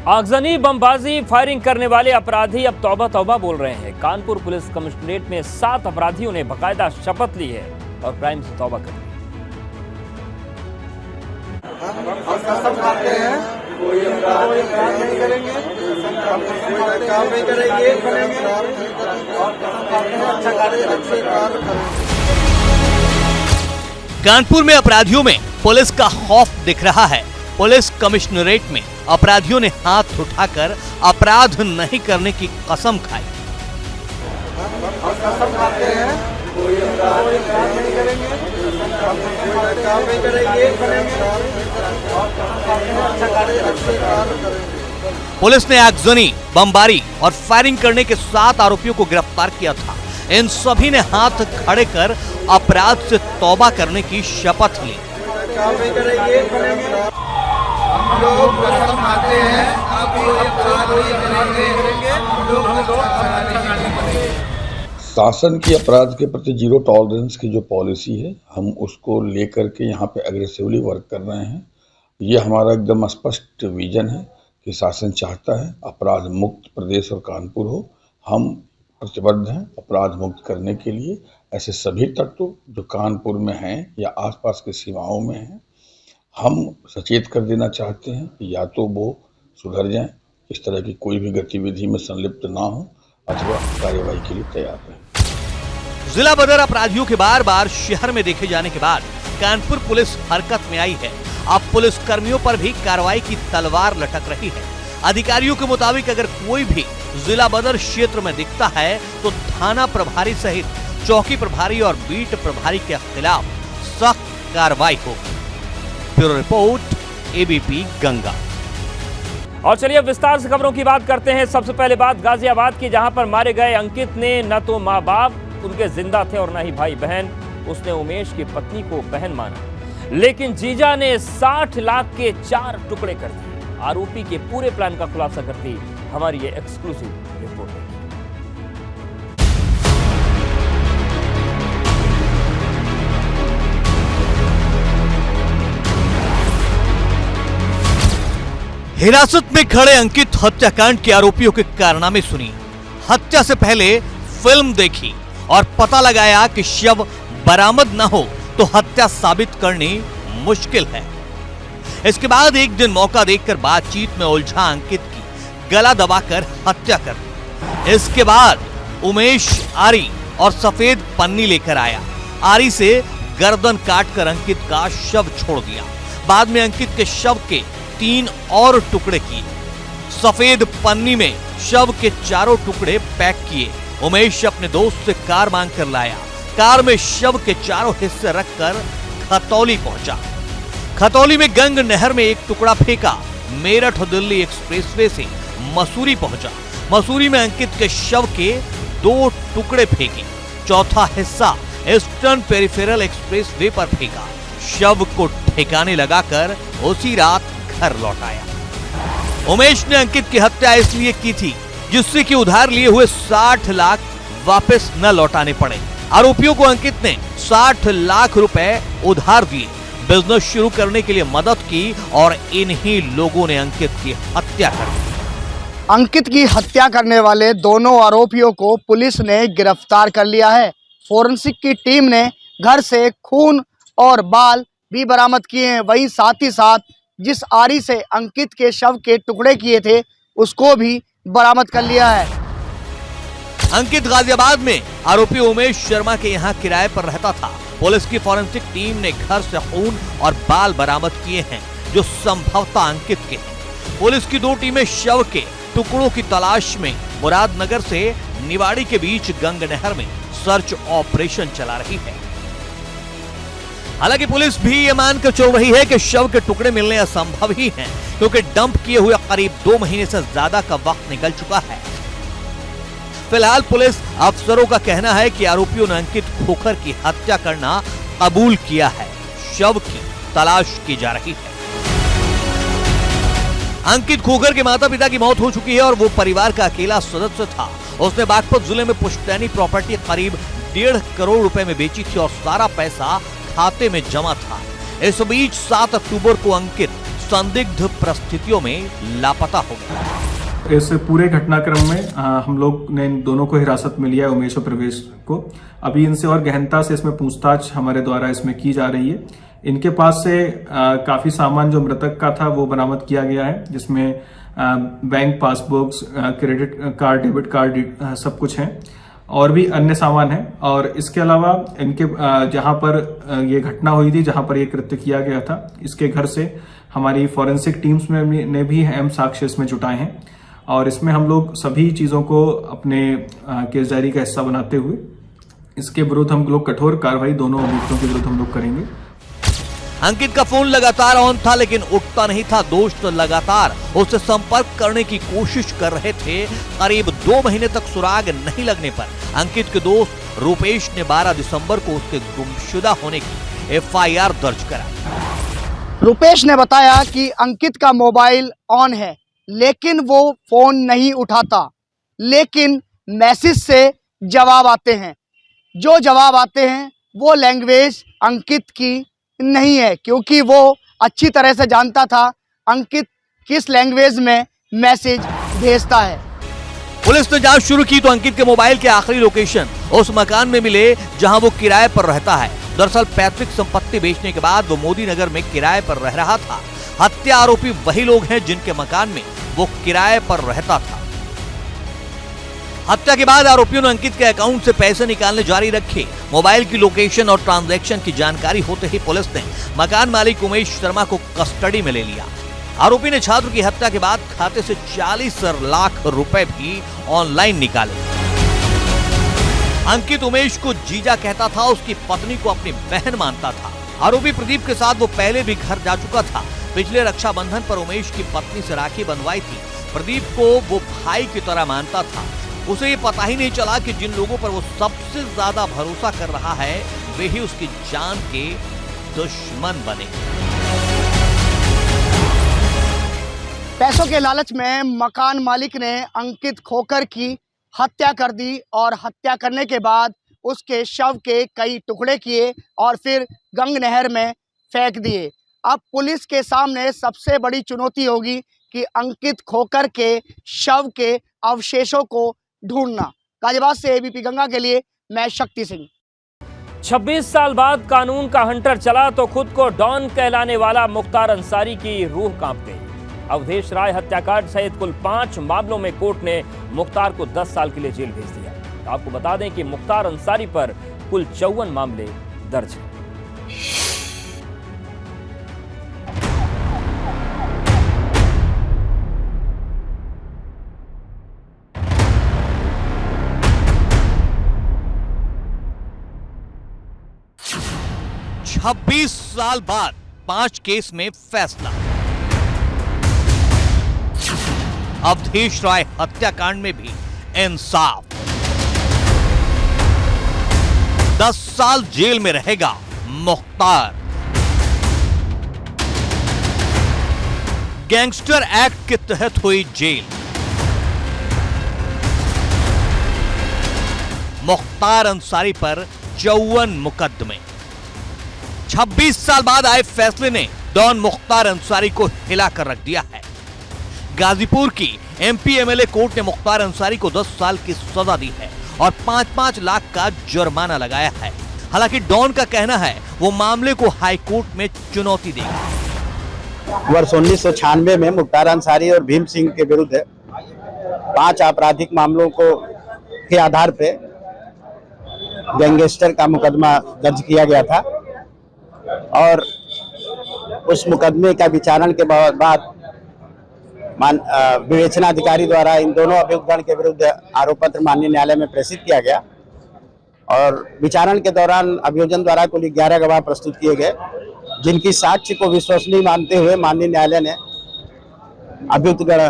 आगजनी, बमबाजी, फायरिंग करने वाले अपराधी अब तौबा तौबा बोल रहे हैं। कानपुर पुलिस कमिश्नरेट में 7 अपराधियों ने बाकायदा शपथ ली है और क्राइम से तौबा कर ली। हम कसम खाते हैं कोई अपराध नहीं करेंगे, कोई काम नहीं करेंगे और कसम खाते हैं अच्छा कार्य करेंगे। कानपुर में अपराधियों में पुलिस का खौफ दिख रहा है। पुलिस कमिश्नरेट में अपराधियों ने हाथ उठाकर अपराध नहीं करने की कसम खाई। हम कसम खाते हैं कोई अपराध नहीं करेंगे, कोई काम नहीं करेंगे और कसम खाते हैं अच्छा कार्य करेंगे। पुलिस ने आगजनी, बमबारी और फायरिंग करने के 7 आरोपियों को गिरफ्तार किया था। इन सभी ने हाथ खड़े कर अपराध से तौबा करने की शपथ ली। काम नहीं करेंगे, हम लोग कसम खाते हैं अब कोई अपराध नहीं करेंगे, शासन की अपराध के प्रति जीरो टॉलरेंस की जो पॉलिसी है, हम उसको लेकर के यहाँ पे एग्रेसिवली वर्क कर रहे हैं। ये हमारा एकदम स्पष्ट विजन है कि शासन चाहता है अपराध मुक्त प्रदेश और कानपुर हो। हम प्रतिबद्ध हैं अपराध मुक्त करने के लिए। ऐसे सभी तत्व जो कानपुर में हैं या आसपास की सीमाओं में हैं, हम सचेत कर देना चाहते हैं कि या तो वो सुधर जाएं, इस तरह की कोई भी गतिविधि में संलिप्त ना हो अथवा कार्यवाही के लिए तैयार रहें। जिला बदर अपराधियों के बार बार शहर में देखे जाने के बाद कानपुर पुलिस हरकत में आई है। अब पुलिस कर्मियों पर भी कार्रवाई की तलवार लटक रही है। अधिकारियों के मुताबिक अगर कोई भी जिला बदर क्षेत्र में दिखता है तो थाना प्रभारी सहित चौकी प्रभारी और बीट प्रभारी के खिलाफ सख्त कार्रवाई होगी। Bureau report, ABP Ganga. और चलिए विस्तार से खबरों की बात करते हैं। सबसे पहले बात गाजियाबाद की, जहां पर मारे गए अंकित ने न तो माँ बाप उनके जिंदा थे और न ही भाई बहन। उसने उमेश की पत्नी को बहन माना, लेकिन जीजा ने 60 लाख के 4 टुकड़े कर दिए। आरोपी के पूरे प्लान का खुलासा करती हमारी ये एक्सक्लूसिव रिपोर्ट है। हिरासत में खड़े अंकित हत्याकांड के आरोपियों के कारनामे सुनी, हत्या से पहले फिल्म देखी और पता लगाया कि शव बरामद न हो तो हत्या साबित करनी मुश्किल है। इसके बाद एक दिन मौका देखकर बातचीत में उलझा अंकित की गला दबाकर हत्या कर दी। इसके बाद उमेश आरी और सफेद पन्नी लेकर आया। आरी से गर्दन काटकर अंकित का शव छोड़ दिया। बाद में अंकित के शव के 3 और टुकड़े किए। सफेद पन्नी में शव के 4 टुकड़े पैक किए। उमेश अपने दोस्त से कार मांग कर लाया। कार में शव के 4 हिस्से रखकर खतौली पहुंचा। खतौली में गंग नहर में एक टुकड़ा फेंका। मेरठ दिल्ली एक्सप्रेसवे से मसूरी पहुंचा। मसूरी में अंकित के शव के 2 टुकड़े फेंके। चौथा हिस्सा ईस्टर्न पेरिफेरल एक्सप्रेसवे पर फेंका। शव को ठिकाने लगाकर उसी रात घर लौट आया। उमेश ने अंकित की हत्या इसलिए की थी जिससे कि उधार लिए हुए 60 लाख वापस न लौटाने पड़े। आरोपियों को अंकित ने 60 लाख रुपए उधार दिए, बिजनेस शुरू करने के लिए मदद की और इन्हीं लोगों ने अंकित की हत्या कर दी। अंकित की हत्या करने वाले दोनों आरोपियों को पुलिस ने गिरफ्तार कर लिया है। फोरेंसिक की टीम ने घर से खून और बाल भी बरामद किए हैं। वहीं साथ ही साथ जिस आरी से अंकित के शव के टुकड़े किए थे उसको भी बरामद कर लिया है। अंकित गाजियाबाद में आरोपी उमेश शर्मा के यहाँ किराए पर रहता था। पुलिस की फोरेंसिक टीम ने घर से खून और बाल बरामद किए हैं जो संभवतः अंकित के हैं। पुलिस की 2 टीमें शव के टुकड़ों की तलाश में मुरादनगर से निवाड़ी के बीच गंग नहर में सर्च ऑपरेशन चला रही है। हालांकि पुलिस भी ये मानकर चल रही है कि शव के टुकड़े मिलने असंभव ही हैं, क्योंकि डंप किए हुए करीब 2 महीने से ज्यादा का वक्त निकल चुका है। फिलहाल पुलिस अफसरों का कहना है कि आरोपियों ने अंकित खोखर की हत्या करना कबूल किया है। शव की तलाश की जा रही है। अंकित खोखर के माता पिता की मौत हो चुकी है और वो परिवार का अकेला सदस्य था। उसने बागपत जिले में पुश्तैनी प्रॉपर्टी करीब 1.5 करोड़ रुपए में बेची थी और सारा पैसा खाते में जमा था। इस बीच 7 अक्टूबर को अंकित संदिग्ध परिस्थितियों में लापता हो गया। इस पूरे घटनाक्रम में हम लोग ने इन दोनों को हिरासत में लिया है, उमेश और प्रवेश को। अभी इनसे और गहनता से इसमें पूछताछ हमारे द्वारा इसमें की जा रही है। इनके पास से काफी सामान जो मृतक का था वो बरामद किया गया है, जिसमें bank passbooks, credit card, debit card सब कुछ हैं और भी अन्य सामान है। और इसके अलावा इनके जहां पर ये घटना हुई थी, जहां पर ये कृत्य किया गया था, इसके घर से हमारी फॉरेंसिक टीम्स ने भी अहम साक्ष्य इसमें जुटाए हैं और इसमें हम लोग सभी चीजों को अपने केस डायरी का हिस्सा बनाते हुए इसके विरुद्ध हम लोग कठोर कार्रवाई दोनों अभियुक्तों के विरुद्ध हम लोग करेंगे। अंकित का फोन लगातार ऑन था लेकिन उठता नहीं था। दोस्त लगातार उससे संपर्क करने की कोशिश कर रहे थे। करीब 2 महीने तक सुराग नहीं लगने पर अंकित के दोस्त रूपेश ने 12 दिसंबर को उसके गुमशुदा होने की एफआईआर दर्ज करा। रुपेश ने बताया कि अंकित का मोबाइल ऑन है लेकिन वो फोन नहीं उठाता, लेकिन मैसेज से जवाब आते हैं। जो जवाब आते हैं वो लैंग्वेज अंकित की नहीं है, क्योंकि वो अच्छी तरह से जानता था अंकित किस लैंग्वेज में मैसेज भेजता है। पुलिस ने जांच शुरू की तो अंकित के मोबाइल के आखिरी लोकेशन उस मकान में मिले जहां वो किराए पर रहता है। दरअसल पैतृक संपत्ति बेचने के बाद वो मोदी नगर में किराए पर रह रहा था। हत्या आरोपी वही लोग हैं जिनके मकान में वो किराए पर रहता था। हत्या के बाद आरोपियों ने अंकित के अकाउंट से पैसे निकालने जारी रखे। मोबाइल की लोकेशन और ट्रांजैक्शन की जानकारी होते ही पुलिस ने मकान मालिक उमेश शर्मा को कस्टडी में ले लिया। आरोपी ने छात्र की हत्या के बाद खाते से 40 लाख रुपए भी ऑनलाइन निकाले। अंकित उमेश को जीजा कहता था, उसकी पत्नी को अपनी बहन मानता था। आरोपी प्रदीप के साथ वो पहले भी घर जा चुका था। पिछले रक्षाबंधन पर उमेश की पत्नी से राखी बंधवाई थी। प्रदीप को वो भाई की तरह मानता था। उसे ये पता ही नहीं चला कि जिन लोगों पर वो सबसे ज्यादा भरोसा कर रहा है वे ही उसकी जान के दुश्मन बने। पैसों के लालच में मकान मालिक ने अंकित खोकर की हत्या कर दी और हत्या करने के बाद उसके शव के कई टुकड़े किए और फिर गंग नहर में फेंक दिए। अब पुलिस के सामने सबसे बड़ी चुनौती होगी कि अंकित खोकर के शव के अवशेषों को ढूंढना। गाजियाबाद से एबीपी गंगा के लिए मैं शक्ति सिंह। 26 साल बाद कानून का हंटर चला तो खुद को डॉन कहलाने वाला मुख्तार अंसारी की रूह कांप गई। अवधेश राय हत्याकांड सहित कुल 5 मामलों में कोर्ट ने मुख्तार को 10 साल के लिए जेल भेज दिया। आपको बता दें कि मुख्तार अंसारी पर कुल 54 मामले दर्ज हैं। छब्बीस साल बाद 5 केस में फैसला। अवधेश राय हत्याकांड में भी इंसाफ। 10 साल जेल में रहेगा मुख्तार। गैंगस्टर एक्ट के तहत हुई जेल। मुख्तार अंसारी पर 54 मुकदमे। 26 साल बाद आए फैसले ने डॉन मुख्तार अंसारी को हिलाकर रख दिया है। गाजीपुर की एमपी एमएलए कोर्ट ने मुख्तार अंसारी को 10 साल की सजा दी है और 5-5 लाख का जुर्माना लगाया है। हालांकि डॉन का कहना है वो मामले को हाई कोर्ट में चुनौती देगा। वर्ष 1996 में मुख्तार अंसारी और भीम सिंह के विरुद्ध 5 आपराधिक मामलों के आधार पे गैंगस्टर का मुकदमा दर्ज किया गया था और उस मुकदमे का विचारण के बाद विवेचना अधिकारी द्वारा इन दोनों अभियुक्तगण के विरुद्ध आरोप पत्र माननीय न्यायालय में प्रेषित किया गया और विचारण के दौरान अभियोजन द्वारा कुल 11 गवाह प्रस्तुत किए गए, जिनकी साक्ष्य को विश्वसनीय मानते हुए माननीय न्यायालय ने अभियुक्तगण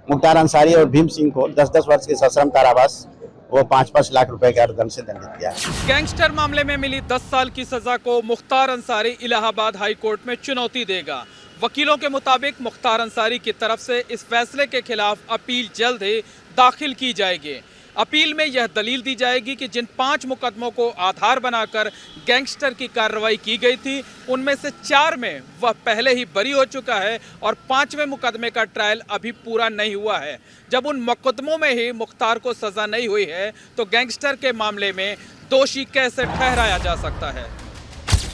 मुख्तार अंसारी और भीम सिंह को 10-10 वर्ष के सश्रम कारावास वो 5-5 लाख रुपए के अर्थदंड से दंडित किया। गैंगस्टर मामले में मिली 10 साल की सजा को मुख्तार अंसारी इलाहाबाद हाई कोर्ट में चुनौती देगा। वकीलों के मुताबिक मुख्तार अंसारी की तरफ से इस फैसले के खिलाफ अपील जल्द ही दाखिल की जाएगी। अपील में यह दलील दी जाएगी कि जिन 5 मुकदमों को आधार बनाकर गैंगस्टर की कार्रवाई की गई थी, उनमें से 4 में वह पहले ही बरी हो चुका है और 5वें मुकदमे का ट्रायल अभी पूरा नहीं हुआ है। जब उन मुकदमों में ही मुख्तार को सजा नहीं हुई है तो गैंगस्टर के मामले में दोषी कैसे ठहराया जा सकता है?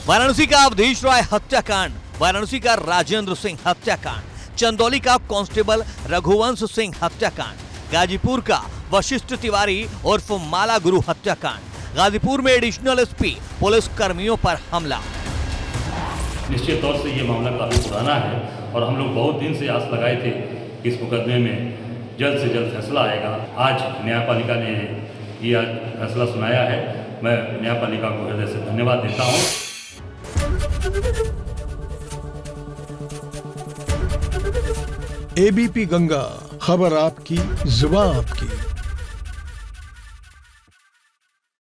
वाराणसी का अवधेश राय हत्याकांड, वाराणसी का राजेंद्र सिंह हत्याकांड, चंदौली का कांस्टेबल रघुवंश सिंह हत्याकांड, गाजीपुर का वशिष्ठ तिवारी उर्फ माला गुरु हत्याकांड, गाजीपुर में एडिशनल एसपी पुलिस कर्मियों पर हमला। निश्चित तौर से ये मामला काफी पुराना है और हम लोग बहुत दिन से आस लगाए थे कि इस मुकदमे में जल्द से जल्द फैसला आएगा। आज न्यायपालिका ने ये फैसला सुनाया है। मैं न्यायपालिका को हृदय से धन्यवाद देता हूँ। एबीपी गंगा, खबर आपकी, जुबान आपकी।